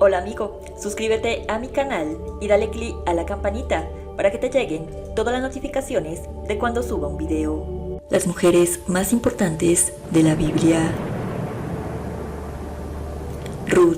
Hola amigo, suscríbete a mi canal y dale click a la campanita para que te lleguen todas las notificaciones de cuando suba un video. Las mujeres más importantes de la Biblia. Ruth.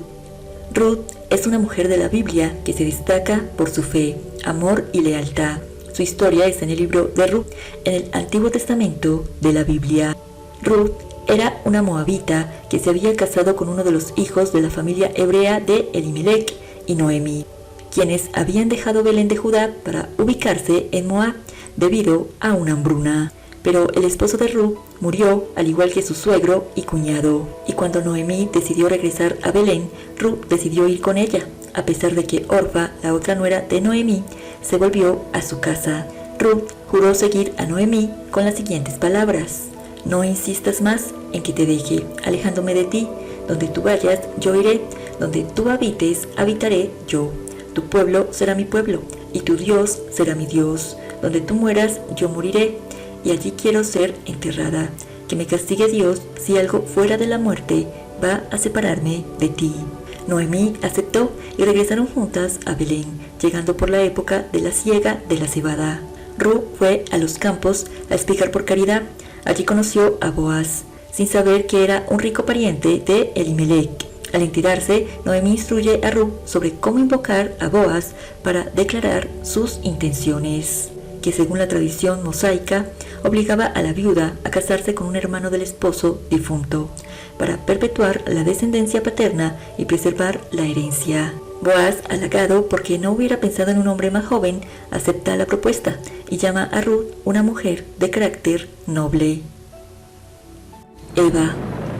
Ruth es una mujer de la Biblia que se destaca por su fe, amor y lealtad. Su historia está en el libro de Ruth, en el Antiguo Testamento de la Biblia. Ruth era una moabita que se había casado con uno de los hijos de la familia hebrea de Elimelech y Noemí, quienes habían dejado Belén de Judá para ubicarse en Moab debido a una hambruna. Pero el esposo de Ruth murió, al igual que su suegro y cuñado, y cuando Noemí decidió regresar a Belén, Ruth decidió ir con ella. A pesar de que Orfa, la otra nuera de Noemí, se volvió a su casa, Ruth juró seguir a Noemí con las siguientes palabras: no insistas más en que te deje, alejándome de ti. Donde tú vayas, yo iré. Donde tú habites, habitaré yo. Tu pueblo será mi pueblo, y tu Dios será mi Dios. Donde tú mueras, yo moriré, y allí quiero ser enterrada. Que me castigue Dios si algo fuera de la muerte va a separarme de ti. Noemí aceptó y regresaron juntas a Belén, llegando por la época de la siega de la cebada. Ruth fue a los campos a espigar por caridad. Allí conoció a Boaz, sin saber que era un rico pariente de Elimelech. Al enterarse, Noemí instruye a Ruth sobre cómo invocar a Boaz para declarar sus intenciones, que según la tradición mosaica, obligaba a la viuda a casarse con un hermano del esposo difunto, para perpetuar la descendencia paterna y preservar la herencia. Boaz, halagado porque no hubiera pensado en un hombre más joven, acepta la propuesta y llama a Ruth una mujer de carácter noble. Eva.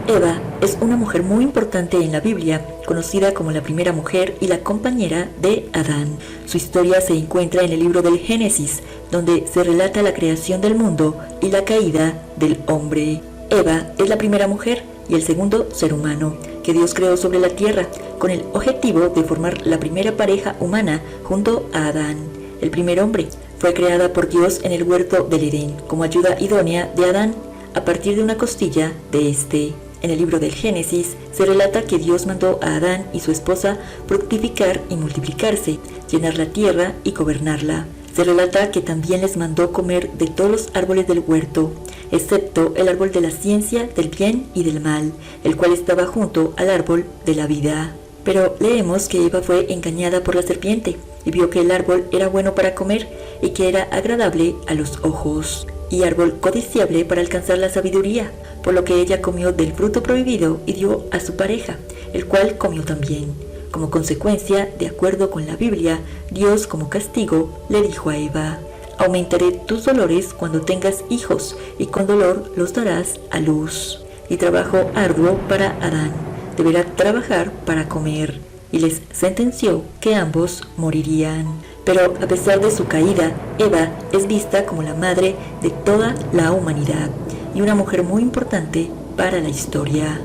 Eva es una mujer muy importante en la Biblia, conocida como la primera mujer y la compañera de Adán. Su historia se encuentra en el libro del Génesis, donde se relata la creación del mundo y la caída del hombre. Eva es la primera mujer y el segundo ser humano que Dios creó sobre la tierra, con el objetivo de formar la primera pareja humana junto a Adán, el primer hombre. Fue creada por Dios en el huerto del Edén, como ayuda idónea de Adán, a partir de una costilla de este. En el libro del Génesis se relata que Dios mandó a Adán y su esposa fructificar y multiplicarse, llenar la tierra y gobernarla. Se relata que también les mandó comer de todos los árboles del huerto, excepto el árbol de la ciencia del bien y del mal, el cual estaba junto al árbol de la vida. Pero leemos que Eva fue engañada por la serpiente y vio que el árbol era bueno para comer y que era agradable a los ojos, y árbol codiciable para alcanzar la sabiduría, por lo que ella comió del fruto prohibido y dio a su pareja, el cual comió también. Como consecuencia, de acuerdo con la Biblia, Dios como castigo le dijo a Eva: aumentaré tus dolores cuando tengas hijos, y con dolor los darás a luz. Y trabajo arduo para Adán, deberá trabajar para comer. Y les sentenció que ambos morirían. Pero a pesar de su caída, Eva es vista como la madre de toda la humanidad y una mujer muy importante para la historia.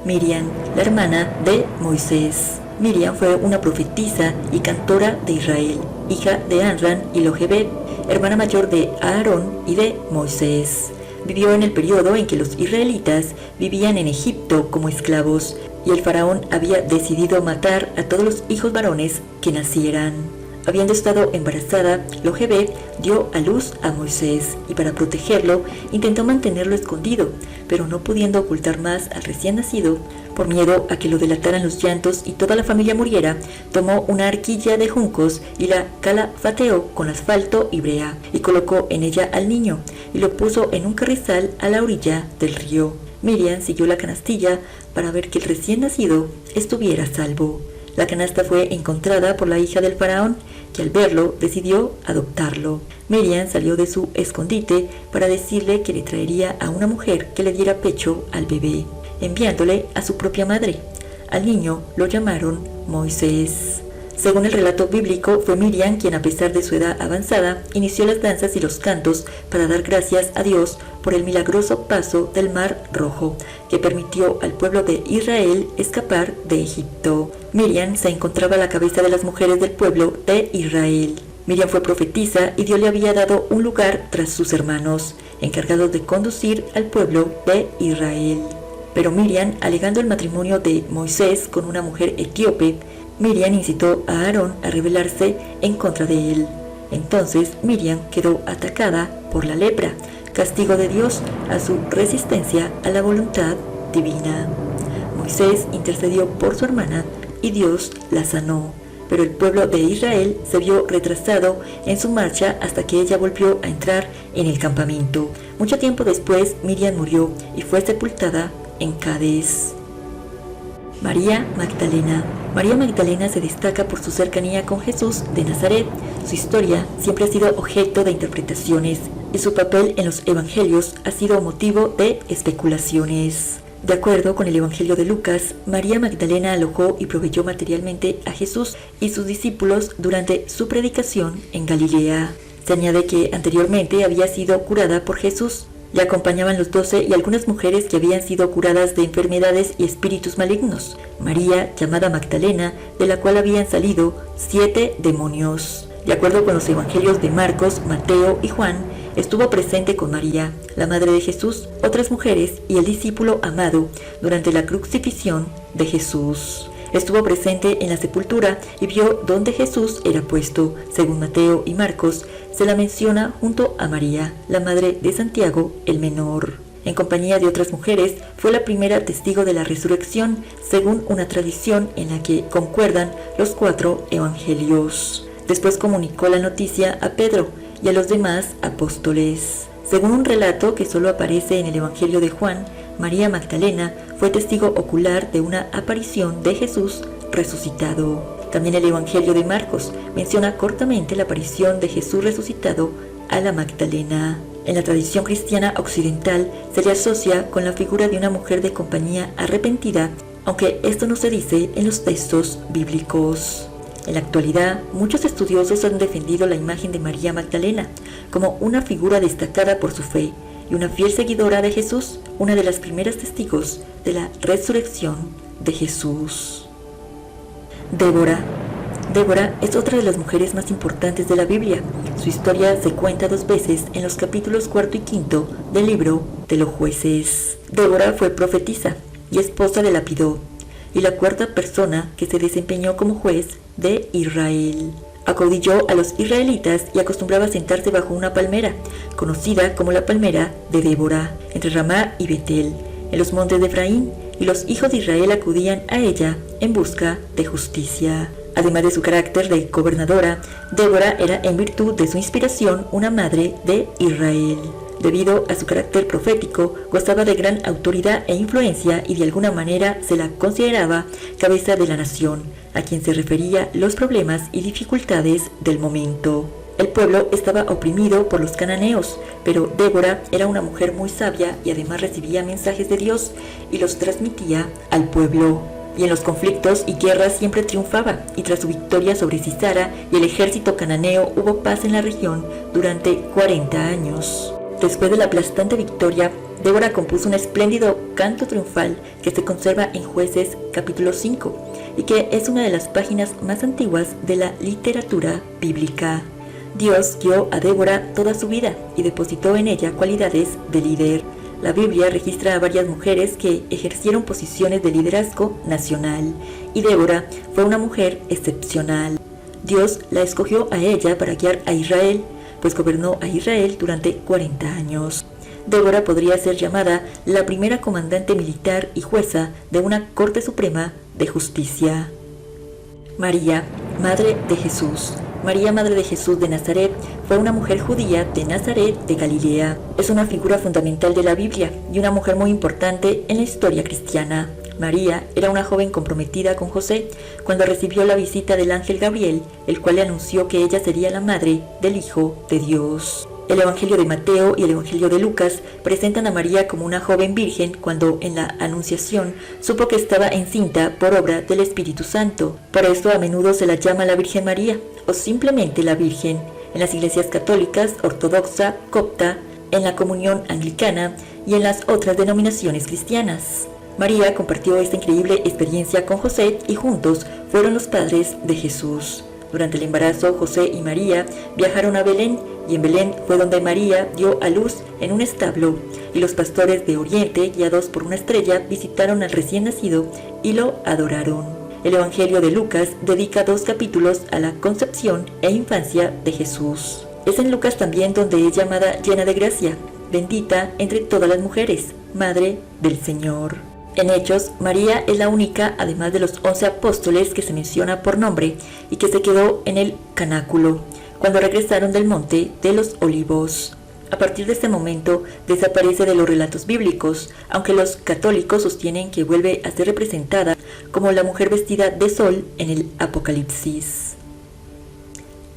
Miriam, la hermana de Moisés. Miriam fue una profetisa y cantora de Israel, hija de Amram y Jochebed, hermana mayor de Aarón y de Moisés. Vivió en el periodo en que los israelitas vivían en Egipto como esclavos, y el faraón había decidido matar a todos los hijos varones que nacieran. Habiendo estado embarazada, Jochebed dio a luz a Moisés, y para protegerlo intentó mantenerlo escondido, pero no pudiendo ocultar más al recién nacido, por miedo a que lo delataran los llantos y toda la familia muriera, tomó una arquilla de juncos y la calafateó con asfalto y brea, y colocó en ella al niño, y lo puso en un carrizal a la orilla del río. Miriam siguió la canastilla para ver que el recién nacido estuviera a salvo. La canasta fue encontrada por la hija del faraón, que al verlo decidió adoptarlo. Miriam salió de su escondite para decirle que le traería a una mujer que le diera pecho al bebé, enviándole a su propia madre. Al niño lo llamaron Moisés. Según el relato bíblico, fue Miriam quien, a pesar de su edad avanzada, inició las danzas y los cantos para dar gracias a Dios por el milagroso paso del Mar Rojo, que permitió al pueblo de Israel escapar de Egipto. Miriam se encontraba a la cabeza de las mujeres del pueblo de Israel. Miriam fue profetisa y Dios le había dado un lugar tras sus hermanos, encargados de conducir al pueblo de Israel. Pero Miriam, alegando el matrimonio de Moisés con una mujer etíope, Miriam incitó a Aarón a rebelarse en contra de él. Entonces Miriam quedó atacada por la lepra, castigo de Dios a su resistencia a la voluntad divina. Moisés intercedió por su hermana y Dios la sanó, pero el pueblo de Israel se vio retrasado en su marcha hasta que ella volvió a entrar en el campamento. Mucho tiempo después Miriam murió y fue sepultada en Cades. María Magdalena. María Magdalena se destaca por su cercanía con Jesús de Nazaret. Su historia siempre ha sido objeto de interpretaciones y su papel en los evangelios ha sido motivo de especulaciones. De acuerdo con el Evangelio de Lucas, María Magdalena alojó y proveyó materialmente a Jesús y sus discípulos durante su predicación en Galilea. Se añade que anteriormente había sido curada por Jesús. Le acompañaban los 12 y algunas mujeres que habían sido curadas de enfermedades y espíritus malignos. María, llamada Magdalena, de la cual habían salido 7 demonios. De acuerdo con los evangelios de Marcos, Mateo y Juan, estuvo presente con María, la madre de Jesús, otras mujeres y el discípulo amado durante la crucifixión de Jesús. Estuvo presente en la sepultura y vio dónde Jesús era puesto. Según Mateo y Marcos, se la menciona junto a María, la madre de Santiago el Menor. En compañía de otras mujeres, fue la primera testigo de la resurrección, según una tradición en la que concuerdan los 4 evangelios. Después comunicó la noticia a Pedro y a los demás apóstoles. Según un relato que solo aparece en el Evangelio de Juan, María Magdalena fue testigo ocular de una aparición de Jesús resucitado. También el Evangelio de Marcos menciona cortamente la aparición de Jesús resucitado a la Magdalena. En la tradición cristiana occidental se le asocia con la figura de una mujer de compañía arrepentida, aunque esto no se dice en los textos bíblicos. En la actualidad, muchos estudiosos han defendido la imagen de María Magdalena como una figura destacada por su fe y una fiel seguidora de Jesús, una de las primeras testigos de la resurrección de Jesús. Débora. Débora es otra de las mujeres más importantes de la Biblia. Su historia se cuenta 2 veces en los capítulos 4 y 5 del libro de los Jueces. Débora fue profetisa y esposa de Lapidot, y la 4ª persona que se desempeñó como juez de Israel. Acaudilló a los israelitas y acostumbraba a sentarse bajo una palmera, conocida como la palmera de Débora, entre Ramá y Betel, en los montes de Efraín, y los hijos de Israel acudían a ella en busca de justicia. Además de su carácter de gobernadora, Débora era, en virtud de su inspiración, una madre de Israel. Debido a su carácter profético, gozaba de gran autoridad e influencia y de alguna manera se la consideraba cabeza de la nación, a quien se refería los problemas y dificultades del momento. El pueblo estaba oprimido por los cananeos, pero Débora era una mujer muy sabia y además recibía mensajes de Dios y los transmitía al pueblo. Y en los conflictos y guerras siempre triunfaba, y tras su victoria sobre Sisara y el ejército cananeo hubo paz en la región durante 40 años. Después de la aplastante victoria, Débora compuso un espléndido canto triunfal que se conserva en Jueces capítulo 5 y que es una de las páginas más antiguas de la literatura bíblica. Dios dio a Débora toda su vida y depositó en ella cualidades de líder. La Biblia registra a varias mujeres que ejercieron posiciones de liderazgo nacional, y Débora fue una mujer excepcional. Dios la escogió a ella para guiar a Israel, pues gobernó a Israel durante 40 años. Débora podría ser llamada la primera comandante militar y jueza de una Corte Suprema de Justicia. María, Madre de Jesús. María, Madre de Jesús de Nazaret, fue una mujer judía de Nazaret de Galilea. Es una figura fundamental de la Biblia y una mujer muy importante en la historia cristiana. María era una joven comprometida con José cuando recibió la visita del ángel Gabriel, el cual le anunció que ella sería la madre del Hijo de Dios. El Evangelio de Mateo y el Evangelio de Lucas presentan a María como una joven virgen cuando en la Anunciación supo que estaba encinta por obra del Espíritu Santo. Por esto a menudo se la llama la Virgen María o simplemente la Virgen en las iglesias católicas, ortodoxa, copta, en la comunión anglicana y en las otras denominaciones cristianas. María compartió esta increíble experiencia con José y juntos fueron los padres de Jesús. Durante el embarazo, José y María viajaron a Belén y en Belén fue donde María dio a luz en un establo, y los pastores de Oriente, guiados por una estrella, visitaron al recién nacido y lo adoraron. El Evangelio de Lucas dedica 2 capítulos a la concepción e infancia de Jesús. Es en Lucas también donde es llamada llena de gracia, bendita entre todas las mujeres, Madre del Señor. En Hechos, María es la única, además de los 11 apóstoles, que se menciona por nombre y que se quedó en el cenáculo cuando regresaron del Monte de los Olivos. A partir de este momento desaparece de los relatos bíblicos, aunque los católicos sostienen que vuelve a ser representada como la mujer vestida de sol en el Apocalipsis.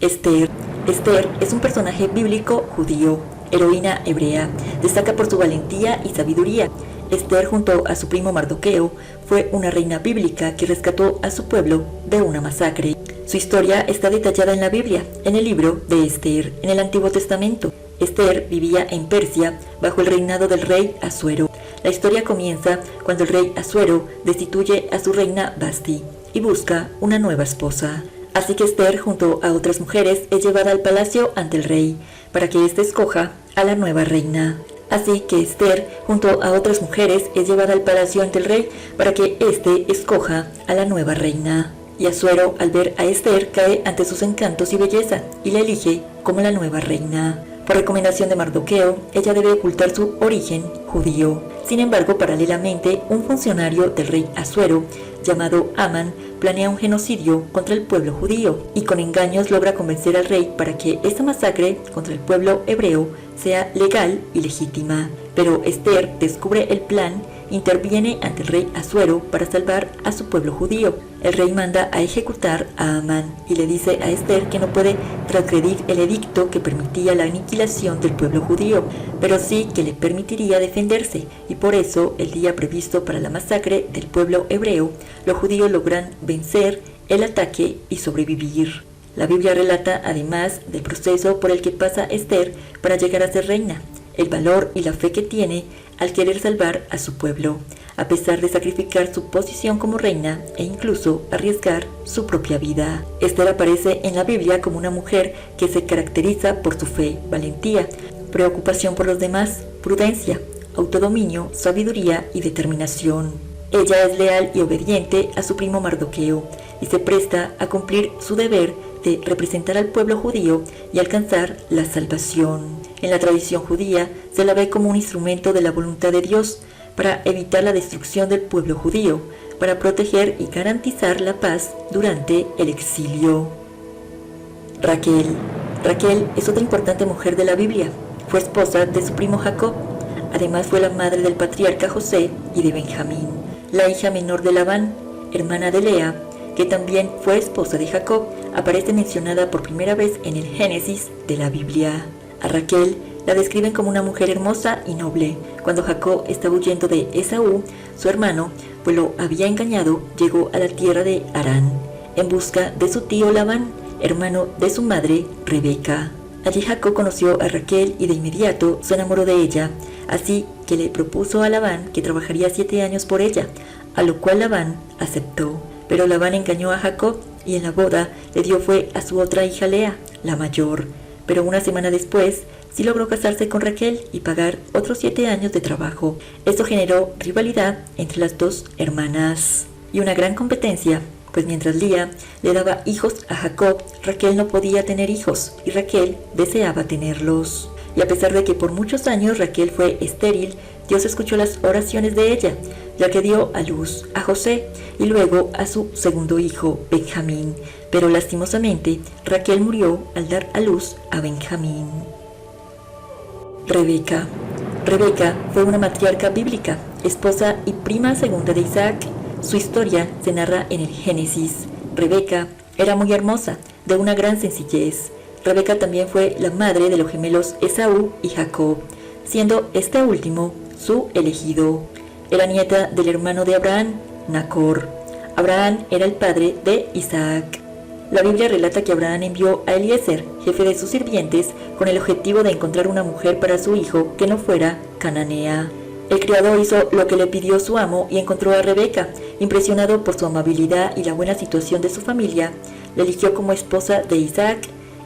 Esther. Esther es un personaje bíblico judío, heroína hebrea. Destaca por su valentía y sabiduría. Esther, junto a su primo Mardoqueo, fue una reina bíblica que rescató a su pueblo de una masacre. Su historia está detallada en la Biblia, en el libro de Esther, en el Antiguo Testamento. Esther vivía en Persia bajo el reinado del rey Asuero. La historia comienza cuando el rey Asuero destituye a su reina Vasti y busca una nueva esposa. Así que Esther, junto a otras mujeres, es llevada al palacio ante el rey para que éste escoja a la nueva reina. Así que Esther, junto a otras mujeres, es llevada al palacio ante el rey para que éste escoja a la nueva reina. Y Asuero, al ver a Esther, cae ante sus encantos y belleza y la elige como la nueva reina. Por recomendación de Mardoqueo, ella debe ocultar su origen judío. Sin embargo, paralelamente, un funcionario del rey Asuero, llamado Amán, planea un genocidio contra el pueblo judío y con engaños logra convencer al rey para que esta masacre contra el pueblo hebreo sea legal y legítima. Pero Esther descubre el plan, interviene ante el rey Asuero para salvar a su pueblo judío. El rey manda a ejecutar a Amán y le dice a Esther que no puede transgredir el edicto que permitía la aniquilación del pueblo judío, pero sí que le permitiría defenderse, y por eso el día previsto para la masacre del pueblo hebreo, los judíos logran vencer el ataque y sobrevivir. La Biblia relata además del proceso por el que pasa Esther para llegar a ser reina, el valor y la fe que tiene al querer salvar a su pueblo, a pesar de sacrificar su posición como reina e incluso arriesgar su propia vida. Esther aparece en la Biblia como una mujer que se caracteriza por su fe, valentía, preocupación por los demás, prudencia, autodominio, sabiduría y determinación. Ella es leal y obediente a su primo Mardoqueo y se presta a cumplir su deber de representar al pueblo judío y alcanzar la salvación. En la tradición judía se la ve como un instrumento de la voluntad de Dios para evitar la destrucción del pueblo judío, para proteger y garantizar la paz durante el exilio. Raquel. Raquel es otra importante mujer de la Biblia. Fue esposa de su primo Jacob. Además fue la madre del patriarca José y de Benjamín, la hija menor de Labán, hermana de Lea, que también fue esposa de Jacob. Aparece mencionada por primera vez en el Génesis de la Biblia. A Raquel la describen como una mujer hermosa y noble. Cuando Jacob estaba huyendo de Esaú, su hermano, pues lo había engañado, llegó a la tierra de Harán, en busca de su tío Labán, hermano de su madre Rebeca. Allí Jacob conoció a Raquel y de inmediato se enamoró de ella, así que le propuso a Labán que trabajaría 7 años por ella, a lo cual Labán aceptó. Pero Labán engañó a Jacob y en la boda le dio fue a su otra hija Lea, la mayor. Pero una semana después sí logró casarse con Raquel y pagar otros 7 años de trabajo. Esto generó rivalidad entre las dos hermanas y una gran competencia, pues mientras Lea le daba hijos a Jacob, Raquel no podía tener hijos y Raquel deseaba tenerlos. Y a pesar de que por muchos años Raquel fue estéril, Dios escuchó las oraciones de ella, ya que dio a luz a José y luego a su segundo hijo, Benjamín. Pero lastimosamente, Raquel murió al dar a luz a Benjamín. Rebeca. Rebeca fue una matriarca bíblica, esposa y prima segunda de Isaac. Su historia se narra en el Génesis. Rebeca era muy hermosa, de una gran sencillez. Rebeca también fue la madre de los gemelos Esaú y Jacob, siendo este último su elegido. Era nieta del hermano de Abraham, Nacor. Abraham era el padre de Isaac. La Biblia relata que Abraham envió a Eliezer, jefe de sus sirvientes, con el objetivo de encontrar una mujer para su hijo que no fuera cananea. El criado hizo lo que le pidió su amo y encontró a Rebeca. Impresionado por su amabilidad y la buena situación de su familia, la eligió como esposa de Isaac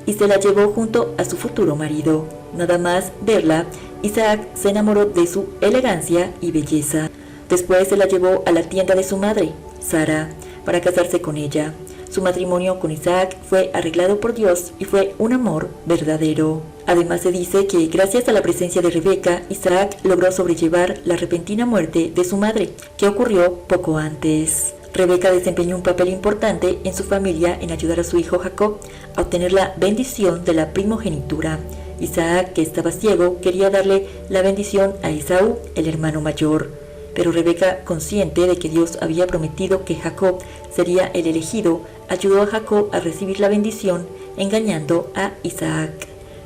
y se la llevó junto a su futuro marido. Nada más verla, Isaac se enamoró de su elegancia y belleza. Después se la llevó a la tienda de su madre, Sara, para casarse con ella. Su matrimonio con Isaac fue arreglado por Dios y fue un amor verdadero. Además se dice que gracias a la presencia de Rebeca, Isaac logró sobrellevar la repentina muerte de su madre, que ocurrió poco antes. Rebeca desempeñó un papel importante en su familia en ayudar a su hijo Jacob a obtener la bendición de la primogenitura. Isaac, que estaba ciego, quería darle la bendición a Esaú, el hermano mayor. Pero Rebeca, consciente de que Dios había prometido que Jacob sería el elegido, ayudó a Jacob a recibir la bendición, engañando a Isaac.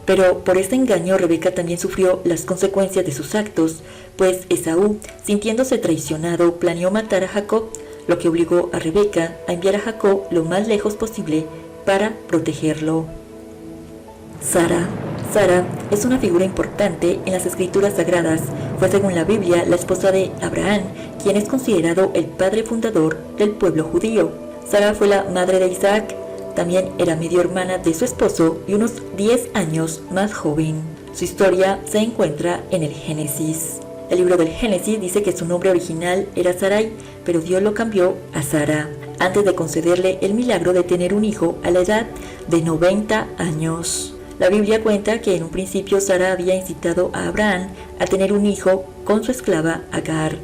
Pero por este engaño Rebeca también sufrió las consecuencias de sus actos, pues Esaú, sintiéndose traicionado, planeó matar a Jacob, lo que obligó a Rebeca a enviar a Jacob lo más lejos posible para protegerlo. Sara es una figura importante en las escrituras sagradas. Fue, según la Biblia, la esposa de Abraham, quien es considerado el padre fundador del pueblo judío. Sara fue la madre de Isaac, también era medio hermana de su esposo y unos 10 años más joven. Su historia se encuentra en el Génesis. El libro del Génesis dice que su nombre original era Sarai, pero Dios lo cambió a Sara, antes de concederle el milagro de tener un hijo a la edad de 90 años. La Biblia cuenta que en un principio Sara había incitado a Abraham a tener un hijo con su esclava Agar,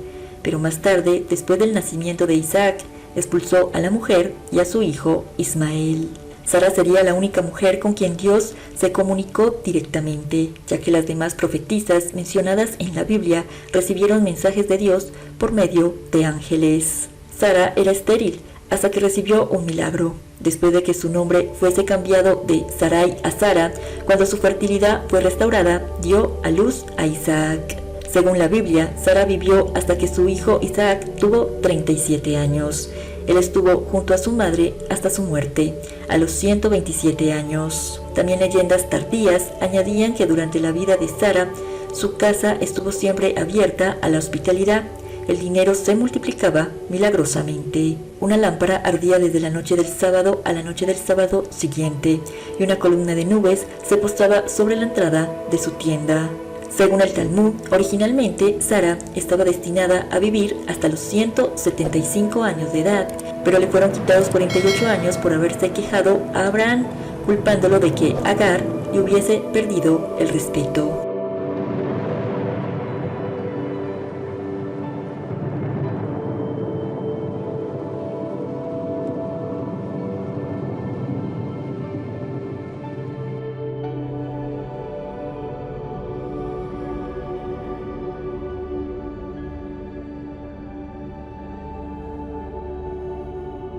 pero más tarde, después del nacimiento de Isaac, expulsó a la mujer y a su hijo Ismael. Sara sería la única mujer con quien Dios se comunicó directamente, ya que las demás profetisas mencionadas en la Biblia recibieron mensajes de Dios por medio de ángeles. Sara era estéril hasta que recibió un milagro. Después de que su nombre fuese cambiado de Sarai a Sara, cuando su fertilidad fue restaurada, dio a luz a Isaac. Según la Biblia, Sara vivió hasta que su hijo Isaac tuvo 37 años. Él estuvo junto a su madre hasta su muerte, a los 127 años. También leyendas tardías añadían que durante la vida de Sara, su casa estuvo siempre abierta a la hospitalidad. El dinero se multiplicaba milagrosamente. Una lámpara ardía desde la noche del sábado a la noche del sábado siguiente, y una columna de nubes se postaba sobre la entrada de su tienda. Según el Talmud, originalmente Sara estaba destinada a vivir hasta los 175 años de edad, pero le fueron quitados 48 años por haberse quejado a Abraham, culpándolo de que Agar le hubiese perdido el respeto.